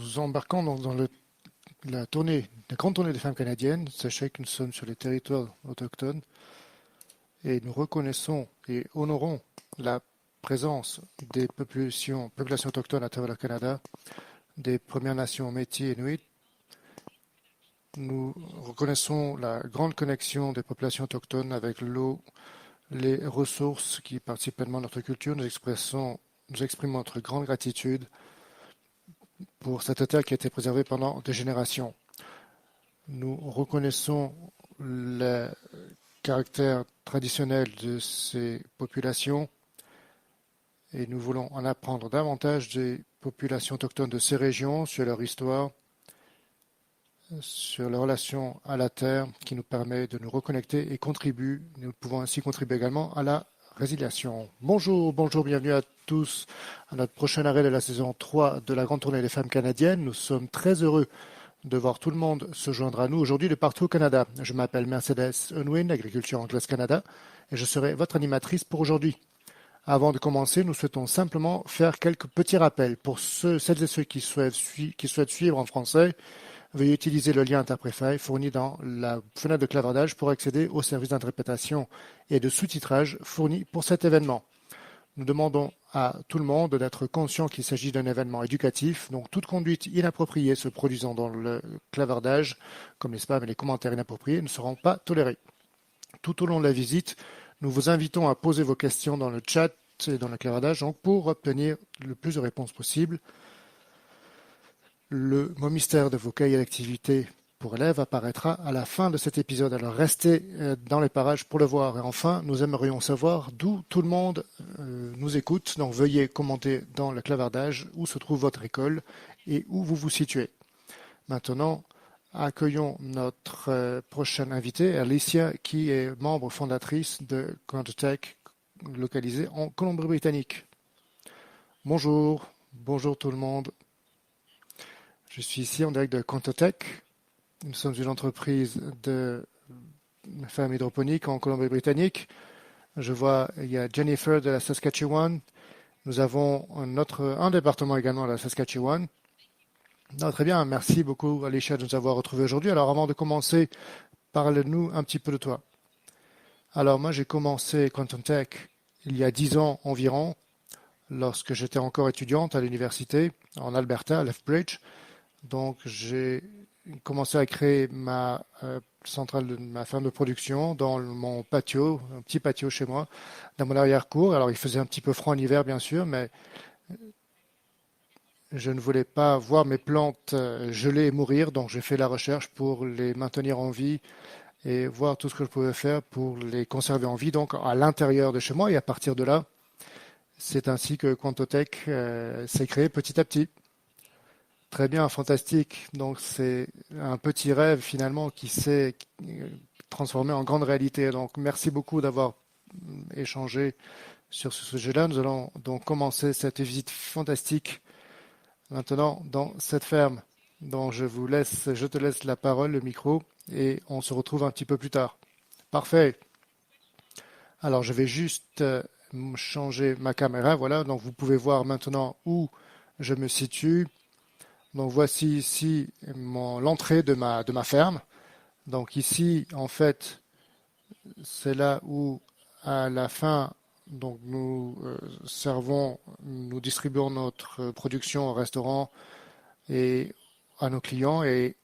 nous embarquons donc dans la grande tournée des femmes canadiennes. Sachez que nous sommes sur les territoires autochtones et nous reconnaissons et honorons la présence des populations autochtones à travers le Canada, des Premières Nations Métis et Inuits. Nous reconnaissons la grande connexion des populations autochtones avec l'eau, les ressources qui participent pleinement à notre culture. Nous exprimons notre grande gratitude pour cette terre qui a été préservée pendant des générations. Nous reconnaissons le caractère traditionnel de ces populations et nous voulons en apprendre davantage des populations autochtones de ces régions, sur leur histoire, sur leur relation à la terre qui nous permet de nous reconnecter et contribue. Nous pouvons ainsi contribuer également à la résiliation. Bonjour, bienvenue à tous à notre prochain arrêt de la saison 3 de la Grande Tournée des Femmes canadiennes. Nous sommes très heureux de voir tout le monde se joindre à nous aujourd'hui de partout au Canada. Je m'appelle Mercedes Unwin, Agriculture Anglaise Canada, et je serai votre animatrice pour aujourd'hui. Avant de commencer, nous souhaitons simplement faire quelques petits rappels. Pour celles et ceux qui souhaitent suivre en français, veuillez utiliser le lien Interprefy fourni dans la fenêtre de clavardage pour accéder au service d'interprétation et de sous-titrage fourni pour cet événement. Nous demandons à tout le monde d'être conscient qu'il s'agit d'un événement éducatif, donc toute conduite inappropriée se produisant dans le clavardage, comme les spams et les commentaires inappropriés, ne seront pas tolérés. Tout au long de la visite, nous vous invitons à poser vos questions dans le chat et dans le clavardage donc pour obtenir le plus de réponses possible. Le mot mystère de vos cahiers d'activité pour élèves apparaîtra à la fin de cet épisode, alors restez dans les parages pour le voir. Et enfin, nous aimerions savoir d'où tout le monde nous écoute, donc veuillez commenter dans le clavardage où se trouve votre école et où vous vous situez. Maintenant, accueillons notre prochaine invitée, Alicia, qui est membre fondatrice de Contotech, localisée en Colombie-Britannique. Bonjour tout le monde. Je suis ici en direct de Contotech. Nous sommes une entreprise de ferme hydroponique en Colombie-Britannique. Je vois, il y a Jennifer de la Saskatchewan. Nous avons un département également à la Saskatchewan. Non, très bien, merci beaucoup Alicia de nous avoir retrouvés aujourd'hui. Alors avant de commencer, parle-nous un petit peu de toi. Alors moi j'ai commencé Contotech il y a 10 ans environ, lorsque j'étais encore étudiante à l'université en Alberta, à Lethbridge. Donc j'ai commencé à créer ma ma ferme de production dans mon patio, un petit patio chez moi, dans mon arrière-cour. Alors il faisait un petit peu froid en hiver bien sûr, mais je ne voulais pas voir mes plantes geler et mourir, donc j'ai fait la recherche pour les maintenir en vie et voir tout ce que je pouvais faire pour les conserver en vie, donc à l'intérieur de chez moi. Et à partir de là, c'est ainsi que Contotech s'est créé petit à petit. Très bien, fantastique. Donc c'est un petit rêve finalement qui s'est transformé en grande réalité. Donc merci beaucoup d'avoir échangé sur ce sujet-là. Nous allons donc commencer cette visite fantastique maintenant dans cette ferme. Donc je te laisse la parole, le micro, et on se retrouve un petit peu plus tard. Parfait. Alors je vais juste changer ma caméra. Voilà, donc vous pouvez voir maintenant où je me situe. Donc voici ici l'entrée de ma ferme. Donc ici, en fait, c'est là où à la fin, donc nous distribuons notre production au restaurant et à nos clients. Et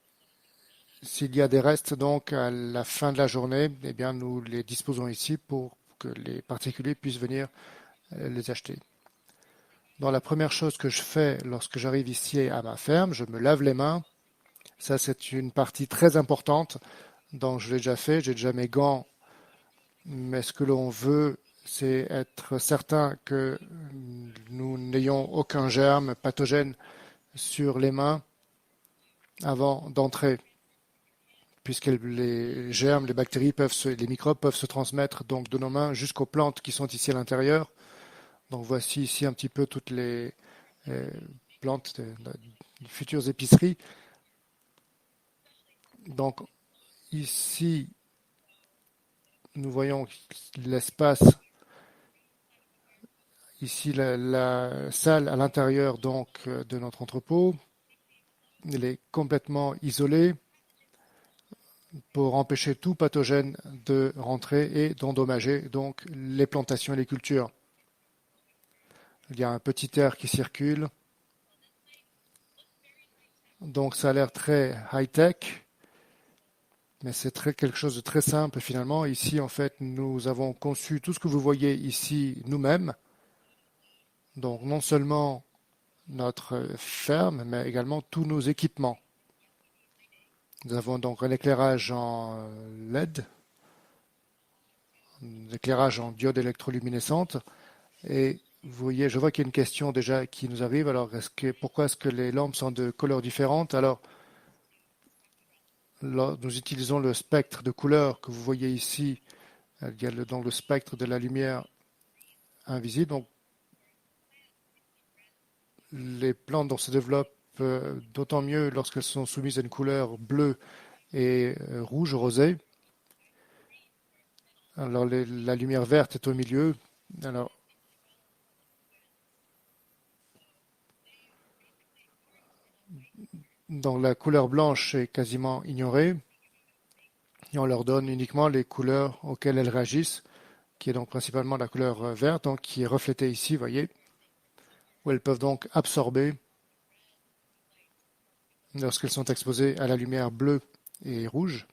s'il y a des restes, donc à la fin de la journée, eh bien nous les disposons ici pour que les particuliers puissent venir les acheter. Donc la première chose que je fais lorsque j'arrive ici à ma ferme, je me lave les mains. Ça, c'est une partie très importante. Donc je l'ai déjà fait, j'ai déjà mes gants. Mais ce que l'on veut, c'est être certain que nous n'ayons aucun germe pathogène sur les mains avant d'entrer, puisque les germes, les bactéries les microbes peuvent se transmettre donc de nos mains jusqu'aux plantes qui sont ici à l'intérieur. Donc voici ici un petit peu toutes les plantes de futures épiceries. Donc ici, nous voyons l'espace, ici la salle à l'intérieur donc de notre entrepôt. Il est complètement isolé pour empêcher tout pathogène de rentrer et d'endommager donc les plantations et les cultures. Il y a un petit air qui circule. Donc ça a l'air très high-tech, mais c'est quelque chose de très simple finalement. Ici, en fait, nous avons conçu tout ce que vous voyez ici nous-mêmes. Donc non seulement notre ferme, mais également tous nos équipements. Nous avons donc un éclairage en LED, un éclairage en diode électroluminescente. Et vous voyez, je vois qu'il y a une question déjà qui nous arrive. Alors, pourquoi est-ce que les lampes sont de couleurs différentes? Alors, nous utilisons le spectre de couleurs que vous voyez ici. Il y a dans le spectre de la lumière invisible. Donc, les plantes se développent d'autant mieux lorsqu'elles sont soumises à une couleur bleue et rouge, rosée. Alors, la lumière verte est au milieu. Alors, donc la couleur blanche est quasiment ignorée et on leur donne uniquement les couleurs auxquelles elles réagissent, qui est donc principalement la couleur verte, donc qui est reflétée ici, vous voyez, où elles peuvent donc absorber lorsqu'elles sont exposées à la lumière bleue et rouge.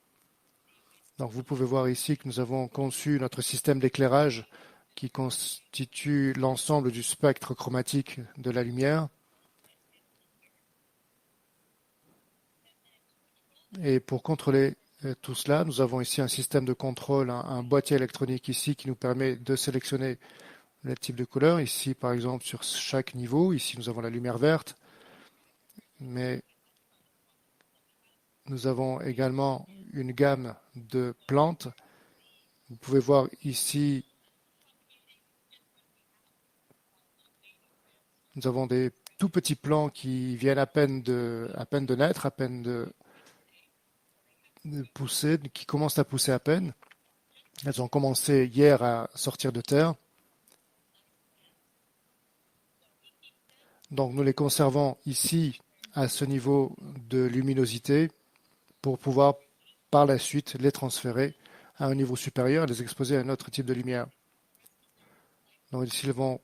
Donc vous pouvez voir ici que nous avons conçu notre système d'éclairage qui constitue l'ensemble du spectre chromatique de la lumière. Et pour contrôler tout cela, nous avons ici un système de contrôle, un boîtier électronique ici qui nous permet de sélectionner le type de couleur. Ici, par exemple, sur chaque niveau, ici nous avons la lumière verte, mais nous avons également une gamme de plantes. Vous pouvez voir ici, nous avons des tout petits plants qui viennent à peine de naître, à peine de pousser, qui commencent à pousser à peine. Elles ont commencé hier à sortir de terre. Donc nous les conservons ici à ce niveau de luminosité pour pouvoir par la suite les transférer à un niveau supérieur et les exposer à un autre type de lumière. Donc ici, ils vont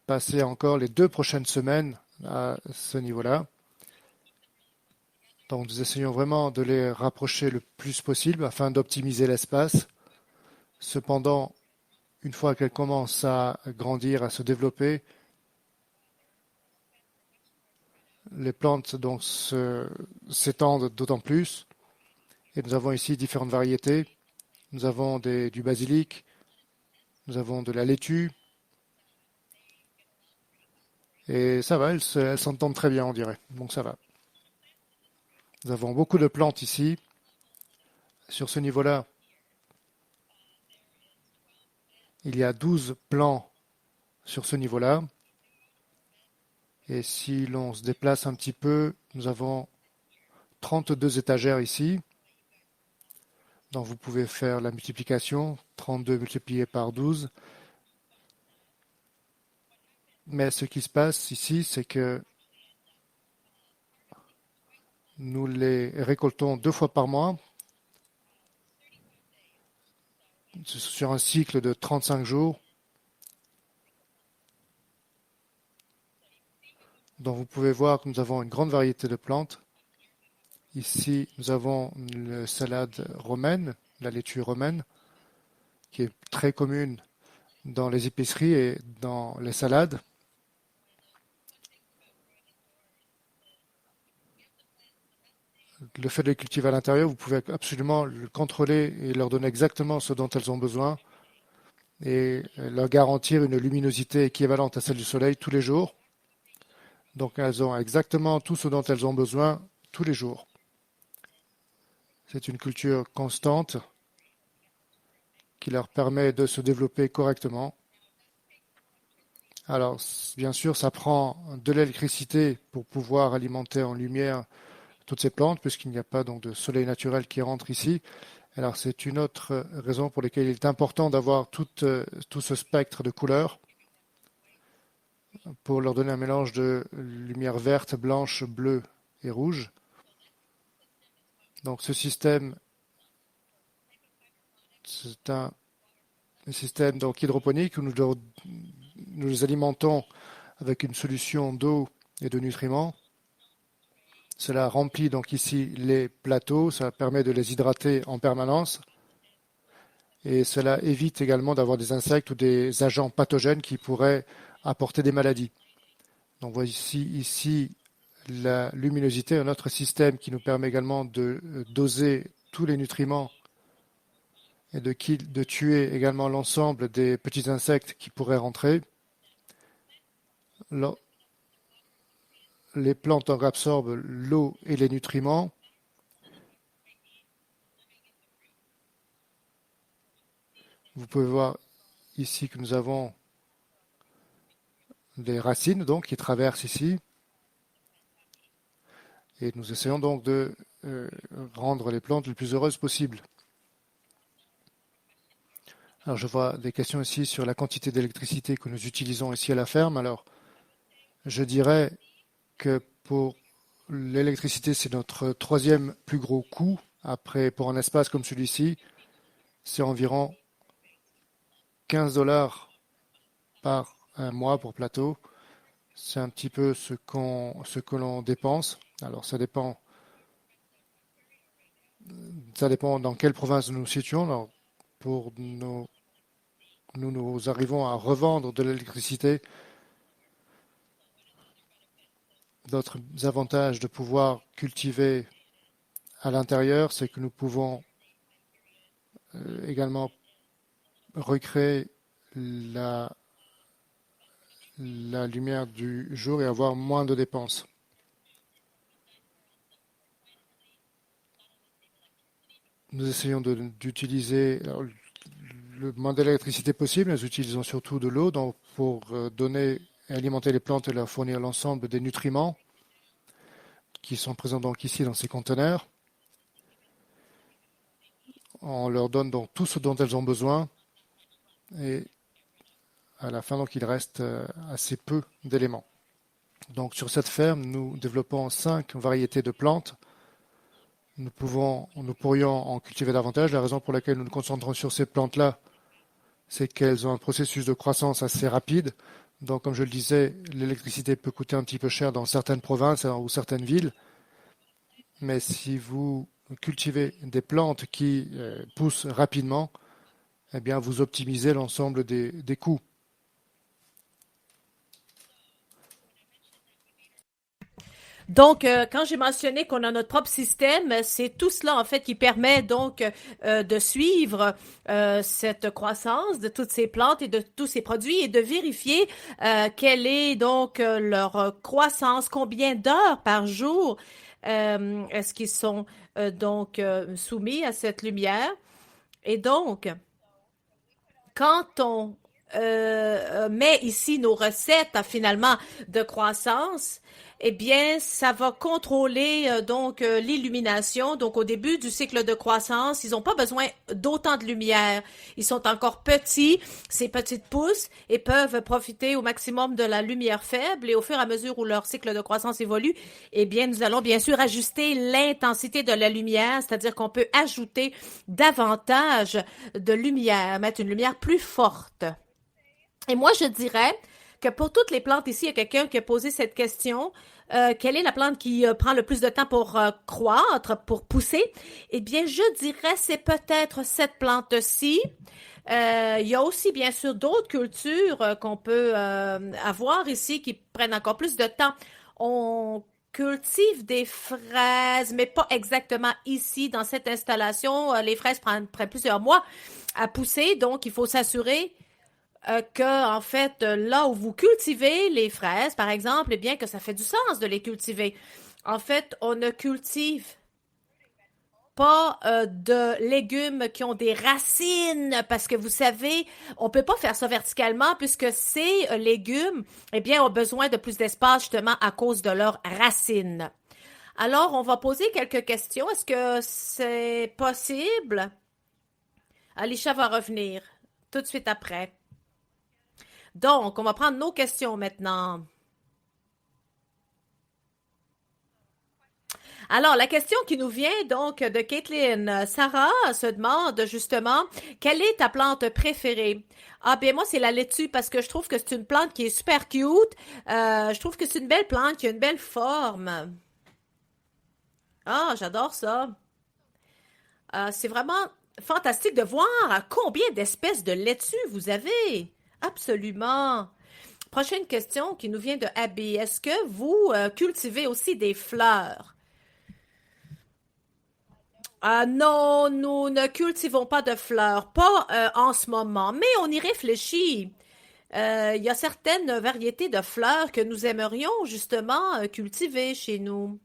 passer encore les 2 prochaines semaines à ce niveau-là. Donc nous essayons vraiment de les rapprocher le plus possible afin d'optimiser l'espace. Cependant, une fois qu'elles commencent à grandir, à se développer, les plantes donc s'étendent d'autant plus. Et nous avons ici différentes variétés. Nous avons du basilic, nous avons de la laitue. Et ça va, elles s'entendent très bien, on dirait. Donc ça va. Nous avons beaucoup de plantes ici. Sur ce niveau-là, il y a 12 plants sur ce niveau-là. Et si l'on se déplace un petit peu, nous avons 32 étagères ici. Donc vous pouvez faire la multiplication, 32 multiplié par 12. Mais ce qui se passe ici, c'est que nous les récoltons 2 fois par mois sur un cycle de 35 jours. Donc vous pouvez voir que nous avons une grande variété de plantes. Ici, nous avons la salade romaine, la laitue romaine, qui est très commune dans les épiceries et dans les salades. Le fait de les cultiver à l'intérieur, vous pouvez absolument le contrôler et leur donner exactement ce dont elles ont besoin et leur garantir une luminosité équivalente à celle du soleil tous les jours. Donc elles ont exactement tout ce dont elles ont besoin tous les jours. C'est une culture constante qui leur permet de se développer correctement. Alors, bien sûr, ça prend de l'électricité pour pouvoir alimenter en lumière toutes ces plantes, puisqu'il n'y a pas donc de soleil naturel qui rentre ici. Alors, c'est une autre raison pour laquelle il est important d'avoir tout ce spectre de couleurs pour leur donner un mélange de lumière verte, blanche, bleue et rouge. Donc ce système, c'est un système donc hydroponique où nous les alimentons avec une solution d'eau et de nutriments. Cela remplit donc ici les plateaux, ça permet de les hydrater en permanence et cela évite également d'avoir des insectes ou des agents pathogènes qui pourraient apporter des maladies. Donc voici ici la luminosité, un autre système qui nous permet également de doser tous les nutriments et de tuer également l'ensemble des petits insectes qui pourraient rentrer. Les plantes absorbent l'eau et les nutriments. Vous pouvez voir ici que nous avons des racines donc qui traversent ici. Et nous essayons donc de rendre les plantes les plus heureuses possibles. Alors je vois des questions ici sur la quantité d'électricité que nous utilisons ici à la ferme. Alors je dirais que pour l'électricité, c'est notre troisième plus gros coût. Après, pour un espace comme celui-ci, c'est environ 15 $ par un mois pour plateau. C'est un petit peu ce que l'on dépense. Alors ça dépend dans quelle province nous nous situons. Alors, nous arrivons à revendre de l'électricité. D'autres avantages de pouvoir cultiver à l'intérieur, c'est que nous pouvons également recréer la lumière du jour et avoir moins de dépenses. Nous essayons d'utiliser le moins d'électricité possible. Nous utilisons surtout de l'eau pour donner et alimenter les plantes et leur fournir l'ensemble des nutriments qui sont présents donc ici dans ces conteneurs. On leur donne donc tout ce dont elles ont besoin et à la fin donc il reste assez peu d'éléments. Donc sur cette ferme, nous développons 5 variétés de plantes. Nous pourrions en cultiver davantage. La raison pour laquelle nous nous concentrons sur ces plantes-là, c'est qu'elles ont un processus de croissance assez rapide. Donc, comme je le disais, l'électricité peut coûter un petit peu cher dans certaines provinces ou certaines villes. Mais si vous cultivez des plantes qui poussent rapidement, eh bien, vous optimisez l'ensemble des coûts. Donc, quand j'ai mentionné qu'on a notre propre système, c'est tout cela en fait qui permet donc de suivre cette croissance de toutes ces plantes et de tous ces produits et de vérifier quelle est donc leur croissance, combien d'heures par jour est-ce qu'ils sont donc soumis à cette lumière. Et donc, quand on met ici nos recettes finalement de croissance, eh bien, ça va contrôler donc l'illumination. Donc, au début du cycle de croissance, ils n'ont pas besoin d'autant de lumière. Ils sont encore petits, ces petites pousses, et peuvent profiter au maximum de la lumière faible. Et au fur et à mesure où leur cycle de croissance évolue, eh bien, nous allons bien sûr ajuster l'intensité de la lumière, c'est-à-dire qu'on peut ajouter davantage de lumière, mettre une lumière plus forte. Et moi, je dirais que pour toutes les plantes ici, il y a quelqu'un qui a posé cette question. Quelle est la plante qui prend le plus de temps pour croître, pour pousser? Eh bien, je dirais c'est peut-être cette plante-ci. Il y a aussi, bien sûr, d'autres cultures qu'on peut avoir ici qui prennent encore plus de temps. On cultive des fraises, mais pas exactement ici, dans cette installation. Les fraises prennent plusieurs mois à pousser, donc il faut s'assurer que, en fait, là où vous cultivez les fraises, par exemple, eh bien que ça fait du sens de les cultiver. En fait, on ne cultive pas de légumes qui ont des racines parce que vous savez, on peut pas faire ça verticalement puisque ces légumes, eh bien, ont besoin de plus d'espace justement à cause de leurs racines. Alors, on va poser quelques questions. Est-ce que c'est possible? Alicia va revenir tout de suite après. Donc, on va prendre nos questions maintenant. Alors, la question qui nous vient donc de Caitlin. Sarah se demande justement, quelle est ta plante préférée? Ah, ben moi, c'est la laitue parce que je trouve que c'est une plante qui est super cute. Je trouve que c'est une belle plante qui a une belle forme. Ah, j'adore ça. C'est vraiment fantastique de voir combien d'espèces de laitue vous avez. Absolument. Prochaine question qui nous vient de Abby. Est-ce que vous cultivez aussi des fleurs? Ah non, nous ne cultivons pas de fleurs, pas en ce moment, mais on y réfléchit. Il y a certaines variétés de fleurs que nous aimerions justement cultiver chez nous.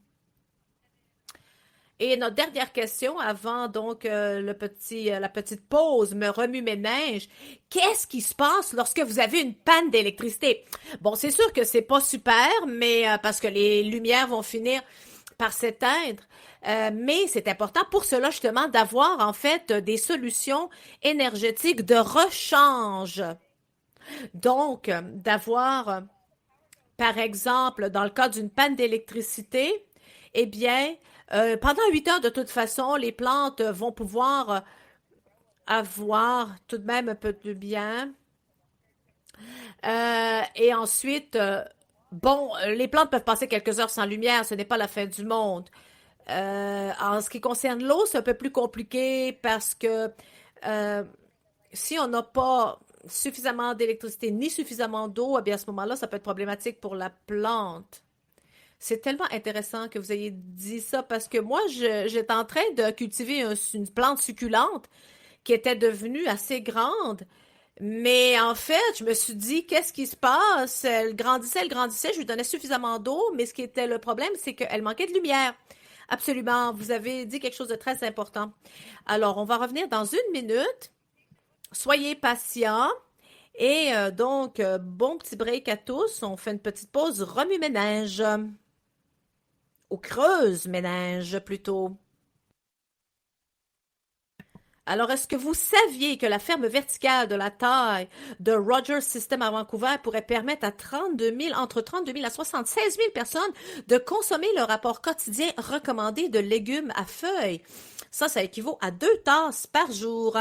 Et notre dernière question, avant donc la petite pause, me remue mes neiges. Qu'est-ce qui se passe lorsque vous avez une panne d'électricité? Bon, c'est sûr que c'est pas super, mais parce que les lumières vont finir par s'éteindre. Mais c'est important pour cela justement d'avoir en fait des solutions énergétiques de rechange. Donc, d'avoir, par exemple, dans le cas d'une panne d'électricité, eh bien, pendant 8 heures, de toute façon, les plantes vont pouvoir avoir tout de même un peu de bien. Et ensuite, bon, les plantes peuvent passer quelques heures sans lumière, ce n'est pas la fin du monde. En ce qui concerne l'eau, c'est un peu plus compliqué parce que euh, si on n'a pas suffisamment d'électricité ni suffisamment d'eau, eh bien à ce moment-là, ça peut être problématique pour la plante. C'est tellement intéressant que vous ayez dit ça parce que moi, j'étais en train de cultiver une plante succulente qui était devenue assez grande. Mais en fait, je me suis dit, qu'est-ce qui se passe? Elle grandissait, je lui donnais suffisamment d'eau, mais ce qui était le problème, c'est qu'elle manquait de lumière. Absolument, vous avez dit quelque chose de très important. Alors, on va revenir dans une minute. Soyez patients. Et donc, bon petit break à tous. On fait une petite pause remue-ménage. Ou creuse-ménage plutôt. Alors, est-ce que vous saviez que la ferme verticale de la taille de Rogers System à Vancouver pourrait permettre à 32 000, entre 32 000 à 76 000 personnes de consommer le rapport quotidien recommandé de légumes à feuilles? Ça équivaut à 2 tasses par jour.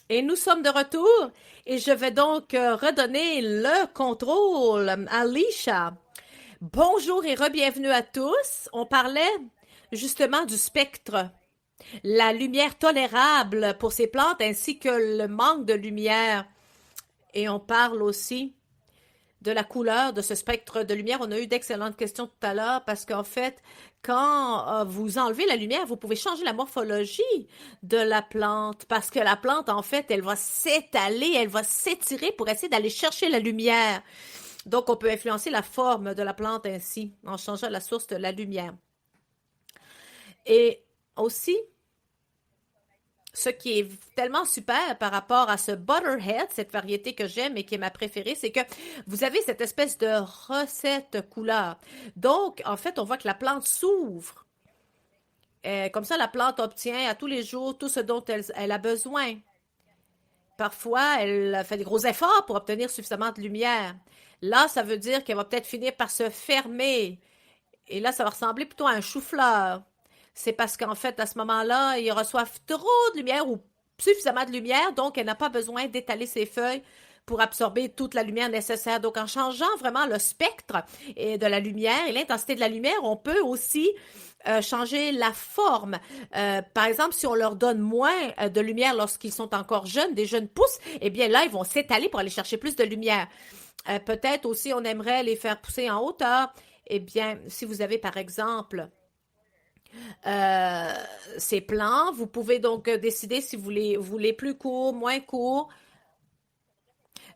Et nous sommes de retour et je vais donc redonner le contrôle à Alicia. Bonjour et re-bienvenue à tous. On parlait justement du spectre, la lumière tolérable pour ces plantes ainsi que le manque de lumière. Et on parle aussi de la couleur de ce spectre de lumière. On a eu d'excellentes questions tout à l'heure parce qu'en fait, quand vous enlevez la lumière, vous pouvez changer la morphologie de la plante parce que la plante, en fait, elle va s'étaler, elle va s'étirer pour essayer d'aller chercher la lumière. Donc, on peut influencer la forme de la plante ainsi en changeant la source de la lumière. Et aussi, ce qui est tellement super par rapport à ce Butterhead, cette variété que j'aime et qui est ma préférée, c'est que vous avez cette espèce de recette couleur. Donc, en fait, on voit que la plante s'ouvre. Comme ça, la plante obtient à tous les jours tout ce dont elle a besoin. Parfois, elle fait des gros efforts pour obtenir suffisamment de lumière. Là, ça veut dire qu'elle va peut-être finir par se fermer. Et là, ça va ressembler plutôt à un chou-fleur. C'est parce qu'en fait, à ce moment-là, ils reçoivent trop de lumière ou suffisamment de lumière, donc elle n'a pas besoin d'étaler ses feuilles pour absorber toute la lumière nécessaire. Donc, en changeant vraiment le spectre et de la lumière et l'intensité de la lumière, on peut aussi changer la forme. Par exemple, si on leur donne moins de lumière lorsqu'ils sont encore jeunes, des jeunes pousses, eh bien là, ils vont s'étaler pour aller chercher plus de lumière. Peut-être aussi, on aimerait les faire pousser en hauteur. Eh bien, si vous avez, par exemple, euh, ces plans, vous pouvez donc décider si vous voulez plus court, moins court.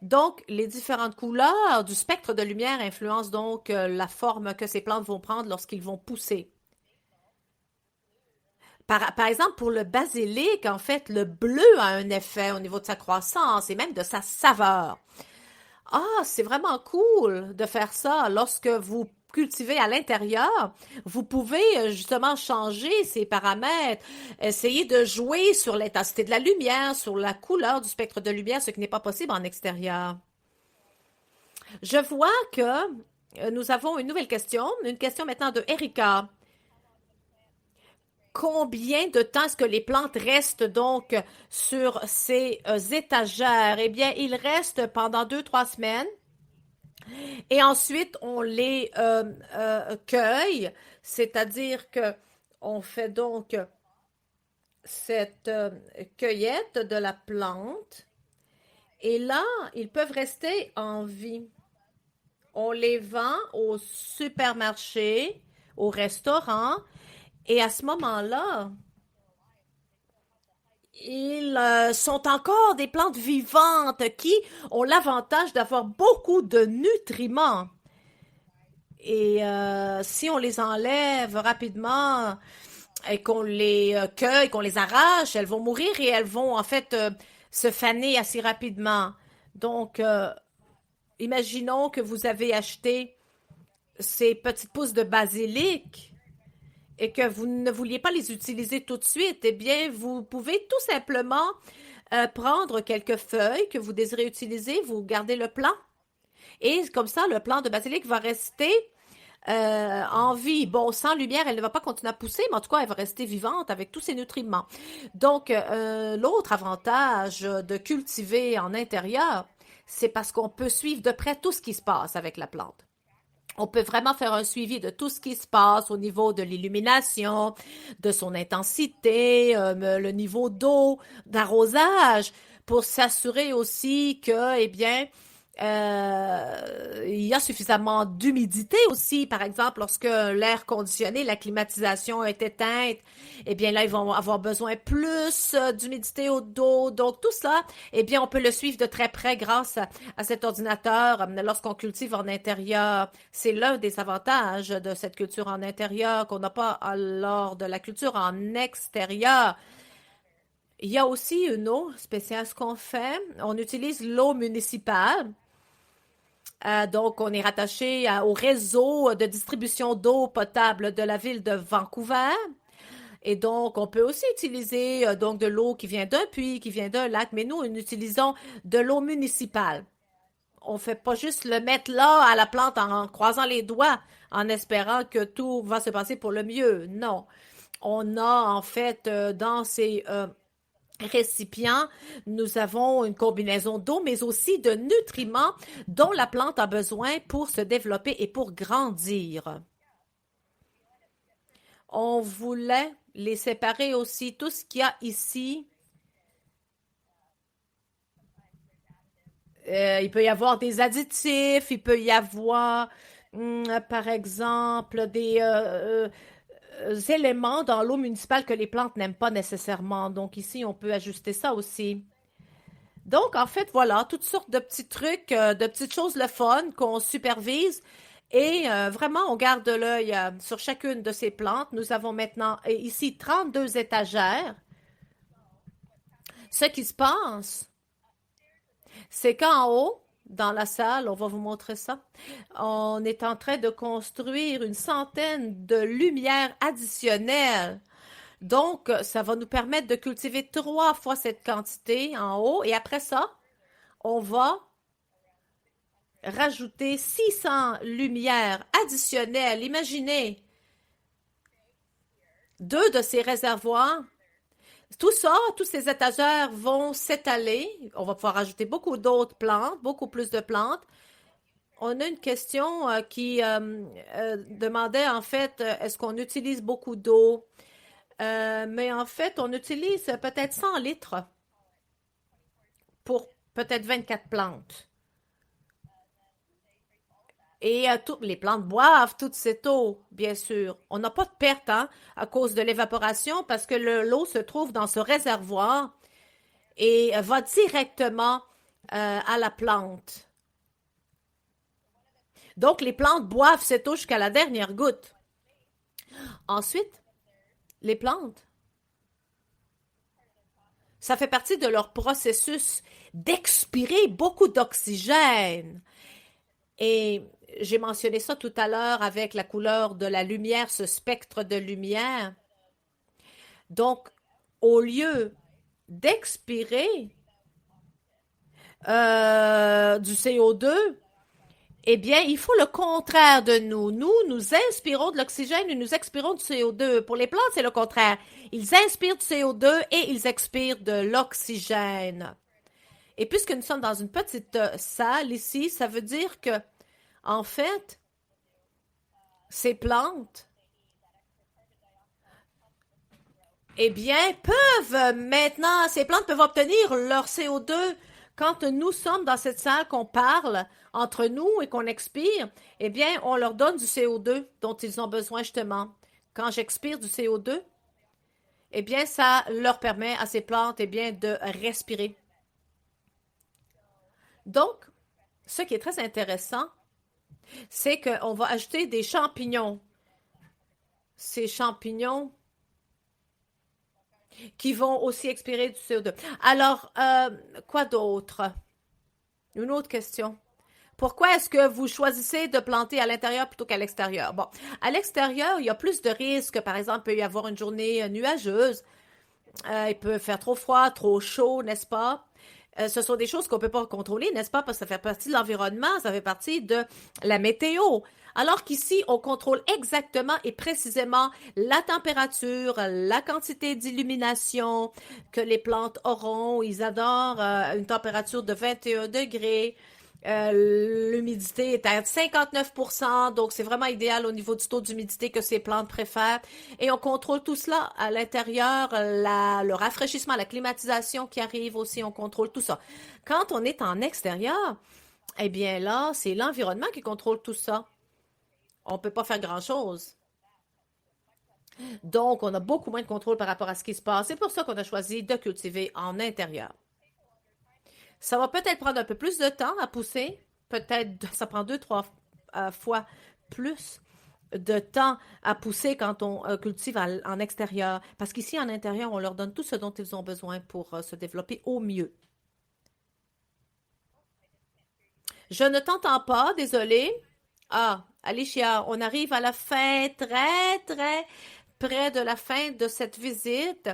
Donc, les différentes couleurs du spectre de lumière influencent donc la forme que ces plantes vont prendre lorsqu'ils vont pousser. Par exemple, pour le basilic, en fait, le bleu a un effet au niveau de sa croissance et même de sa saveur. Ah, c'est vraiment cool de faire ça. Lorsque vous cultivez à l'intérieur, vous pouvez justement changer ces paramètres, essayer de jouer sur l'intensité de la lumière, sur la couleur du spectre de lumière, ce qui n'est pas possible en extérieur. Je vois que nous avons une question maintenant de Erika. Combien de temps est-ce que les plantes restent donc sur ces étagères? Eh bien, ils restent pendant 2, 3 semaines et ensuite on les cueille, c'est-à-dire que on fait donc cette cueillette de la plante et là, ils peuvent rester en vie. On les vend au supermarché, au restaurant et à ce moment-là, ils sont encore des plantes vivantes qui ont l'avantage d'avoir beaucoup de nutriments. Et si on les enlève rapidement et qu'on les cueille, qu'on les arrache, elles vont mourir et elles vont en fait se faner assez rapidement. Donc, imaginons que vous avez acheté ces petites pousses de basilic et que vous ne vouliez pas les utiliser tout de suite, eh bien, vous pouvez tout simplement prendre quelques feuilles que vous désirez utiliser, vous gardez le plant. Et comme ça, le plant de basilic va rester en vie. Bon, sans lumière, elle ne va pas continuer à pousser, mais en tout cas, elle va rester vivante avec tous ses nutriments. Donc, l'autre avantage de cultiver en intérieur, c'est parce qu'on peut suivre de près tout ce qui se passe avec la plante. On peut vraiment faire un suivi de tout ce qui se passe au niveau de l'illumination, de son intensité, le niveau d'eau, d'arrosage, pour s'assurer aussi que, eh bien, il y a suffisamment d'humidité aussi. Par exemple, lorsque l'air conditionné, la climatisation est éteinte, eh bien là, ils vont avoir besoin plus d'humidité d'eau. Donc tout ça, eh bien, on peut le suivre de très près grâce à cet ordinateur lorsqu'on cultive en intérieur. C'est l'un des avantages de cette culture en intérieur qu'on n'a pas lors de la culture en extérieur. Il y a aussi une eau spéciale, ce qu'on fait. On utilise l'eau municipale. Donc, on est rattaché au réseau de distribution d'eau potable de la ville de Vancouver. Et donc, on peut aussi utiliser donc de l'eau qui vient d'un puits, qui vient d'un lac, mais nous, nous utilisons de l'eau municipale. On ne fait pas juste le mettre là à la plante en croisant les doigts, en espérant que tout va se passer pour le mieux. Non. On a en fait dans ces récipients, nous avons une combinaison d'eau, mais aussi de nutriments dont la plante a besoin pour se développer et pour grandir. On voulait les séparer aussi. Tout ce qu'il y a ici, il peut y avoir des additifs, il peut y avoir, par exemple, des éléments dans l'eau municipale que les plantes n'aiment pas nécessairement. Donc ici, on peut ajuster ça aussi. Donc, en fait, voilà, toutes sortes de petits trucs, de petites choses le fun qu'on supervise. Et vraiment, on garde l'œil sur chacune de ces plantes. Nous avons maintenant ici 32 étagères. Ce qui se passe, c'est qu'en haut, dans la salle, on va vous montrer ça, on est en train de construire une centaine de lumières additionnelles. Donc, ça va nous permettre de cultiver 3 fois cette quantité en haut. Et après ça, on va rajouter 600 lumières additionnelles. Imaginez 2 de ces réservoirs. Tout ça, tous ces étagères vont s'étaler. On va pouvoir ajouter beaucoup d'autres plantes, beaucoup plus de plantes. On a une question qui demandait en fait, est-ce qu'on utilise beaucoup d'eau? Mais en fait, on utilise peut-être 100 litres pour peut-être 24 plantes. Et toutes les plantes boivent toute cette eau, bien sûr. On n'a pas de perte à cause de l'évaporation parce que l'eau se trouve dans ce réservoir et va directement à la plante. Donc, les plantes boivent cette eau jusqu'à la dernière goutte. Ensuite, les plantes, ça fait partie de leur processus d'expirer beaucoup d'oxygène. Et j'ai mentionné ça tout à l'heure avec la couleur de la lumière, ce spectre de lumière. Donc, au lieu d'expirer du CO2, eh bien, il faut le contraire de nous. Nous inspirons de l'oxygène et nous expirons du CO2. Pour les plantes, c'est le contraire. Ils inspirent du CO2 et ils expirent de l'oxygène. Et puisque nous sommes dans une petite salle ici, ça veut dire que, en fait, ces plantes, eh bien, ces plantes peuvent obtenir leur CO2 quand nous sommes dans cette salle qu'on parle entre nous et qu'on expire, eh bien, on leur donne du CO2 dont ils ont besoin justement. Quand j'expire du CO2, eh bien, ça leur permet à ces plantes, eh bien, de respirer. Donc, ce qui est très intéressant, c'est qu'on va ajouter des champignons. Ces champignons qui vont aussi expirer du CO2. Alors, quoi d'autre? Une autre question. Pourquoi est-ce que vous choisissez de planter à l'intérieur plutôt qu'à l'extérieur? Bon, à l'extérieur, il y a plus de risques. Par exemple, il peut y avoir une journée nuageuse. Il peut faire trop froid, trop chaud, n'est-ce pas? Ce sont des choses qu'on ne peut pas contrôler, n'est-ce pas? Parce que ça fait partie de l'environnement, ça fait partie de la météo. Alors qu'ici, on contrôle exactement et précisément la température, la quantité d'illumination que les plantes auront. Ils adorent une température de 21 degrés. L'humidité est à 59%, donc c'est vraiment idéal au niveau du taux d'humidité que ces plantes préfèrent. Et on contrôle tout cela à l'intérieur, le rafraîchissement, la climatisation qui arrive aussi, on contrôle tout ça. Quand on est en extérieur, eh bien là, c'est l'environnement qui contrôle tout ça. On ne peut pas faire grand-chose. Donc, on a beaucoup moins de contrôle par rapport à ce qui se passe. C'est pour ça qu'on a choisi de cultiver en intérieur. Ça va peut-être prendre un peu plus de temps à pousser. Peut-être ça prend 2-3 fois plus de temps à pousser quand on cultive en extérieur. Parce qu'ici, en intérieur, on leur donne tout ce dont ils ont besoin pour se développer au mieux. Je ne t'entends pas, désolé. Ah, Alicia, on arrive à la fin, très près de la fin de cette visite.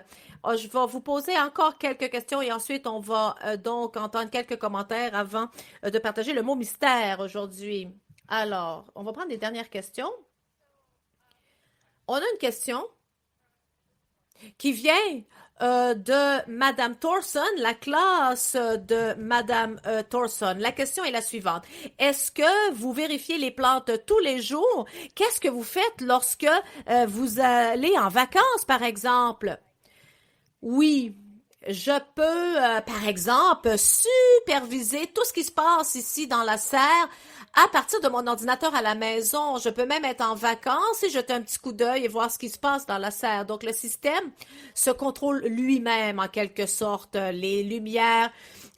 Je vais vous poser encore quelques questions et ensuite on va donc entendre quelques commentaires avant de partager le mot mystère aujourd'hui. Alors, on va prendre les dernières questions. On a une question qui vient de Madame Thorson, la classe de Madame Thorson. La question est la suivante. Est-ce que vous vérifiez les plantes tous les jours? Qu'est-ce que vous faites lorsque vous allez en vacances, par exemple? Oui, je peux, par exemple, superviser tout ce qui se passe ici dans la serre à partir de mon ordinateur à la maison. Je peux même être en vacances et jeter un petit coup d'œil et voir ce qui se passe dans la serre. Donc, le système se contrôle lui-même en quelque sorte. Les lumières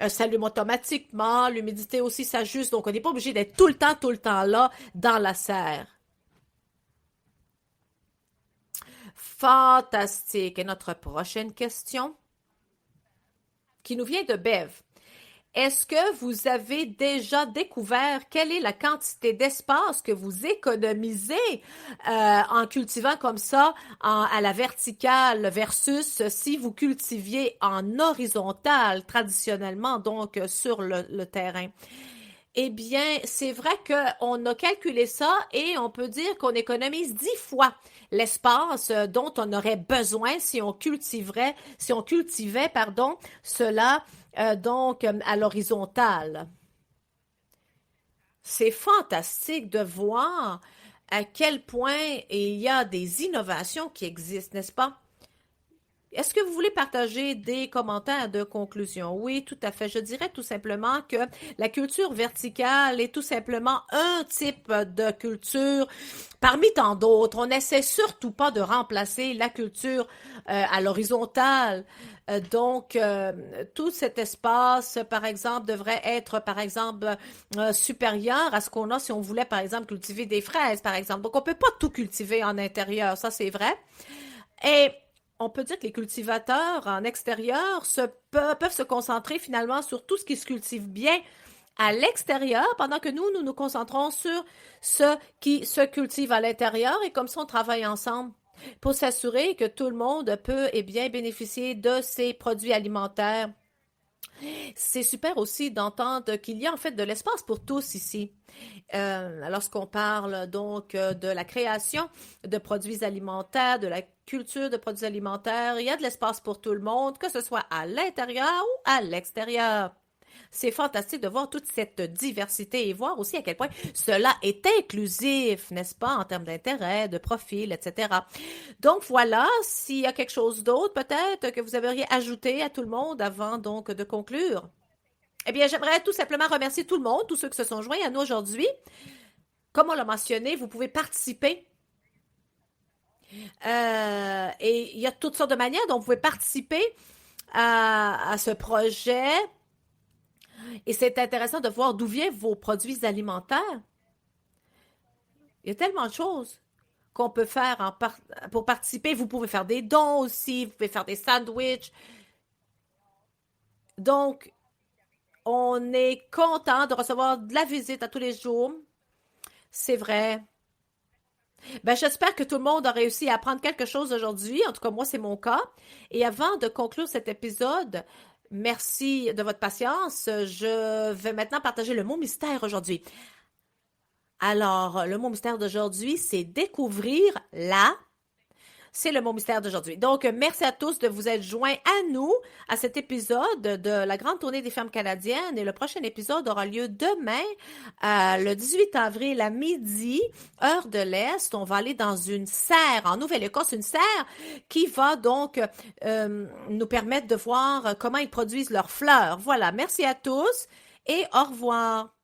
s'allument automatiquement, l'humidité aussi s'ajuste. Donc, on n'est pas obligé d'être tout le temps là dans la serre. Fantastique. Et notre prochaine question qui nous vient de Bev. Est-ce que vous avez déjà découvert quelle est la quantité d'espace que vous économisez en cultivant comme ça à la verticale versus si vous cultiviez en horizontal traditionnellement, donc sur le terrain? Eh bien, c'est vrai qu'on a calculé ça et on peut dire qu'on économise 10 fois l'espace dont on aurait besoin si on cultivait, cela donc à l'horizontale. C'est fantastique de voir à quel point il y a des innovations qui existent, n'est-ce pas? Est-ce que vous voulez partager des commentaires de conclusion? Oui, tout à fait. Je dirais tout simplement que la culture verticale est tout simplement un type de culture parmi tant d'autres. On n'essaie surtout pas de remplacer la culture à l'horizontale. Tout cet espace, par exemple, devrait être, par exemple, supérieur à ce qu'on a si on voulait, par exemple, cultiver des fraises, par exemple. Donc, on peut pas tout cultiver en intérieur, ça c'est vrai. Et on peut dire que les cultivateurs en extérieur peuvent se concentrer finalement sur tout ce qui se cultive bien à l'extérieur, pendant que nous nous concentrons sur ce qui se cultive à l'intérieur et comme ça, on travaille ensemble pour s'assurer que tout le monde peut et bien bénéficier de ces produits alimentaires. C'est super aussi d'entendre qu'il y a en fait de l'espace pour tous ici. Lorsqu'on parle donc de la création de produits alimentaires, de la culture de produits alimentaires, il y a de l'espace pour tout le monde, que ce soit à l'intérieur ou à l'extérieur. C'est fantastique de voir toute cette diversité et voir aussi à quel point cela est inclusif, n'est-ce pas, en termes d'intérêt, de profil, etc. Donc voilà, s'il y a quelque chose d'autre peut-être que vous aimeriez ajouter à tout le monde avant donc de conclure. Eh bien, j'aimerais tout simplement remercier tout le monde, tous ceux qui se sont joints à nous aujourd'hui. Comme on l'a mentionné, vous pouvez participer. Et il y a toutes sortes de manières dont vous pouvez participer à ce projet. Et c'est intéressant de voir d'où viennent vos produits alimentaires. Il y a tellement de choses qu'on peut faire pour participer. Vous pouvez faire des dons aussi, vous pouvez faire des sandwichs. Donc, on est content de recevoir de la visite à tous les jours. C'est vrai. Ben, j'espère que tout le monde a réussi à apprendre quelque chose aujourd'hui. En tout cas, moi, c'est mon cas. Et avant de conclure cet épisode, merci de votre patience. Je vais maintenant partager le mot mystère aujourd'hui. Alors, le mot mystère d'aujourd'hui, c'est découvrir la. C'est le mot mystère d'aujourd'hui. Donc, merci à tous de vous être joints à nous à cet épisode de la grande tournée des fermes canadiennes. Et le prochain épisode aura lieu demain, le 18 avril à midi, heure de l'Est. On va aller dans une serre, en Nouvelle-Écosse, une serre qui va donc nous permettre de voir comment ils produisent leurs fleurs. Voilà, merci à tous et au revoir.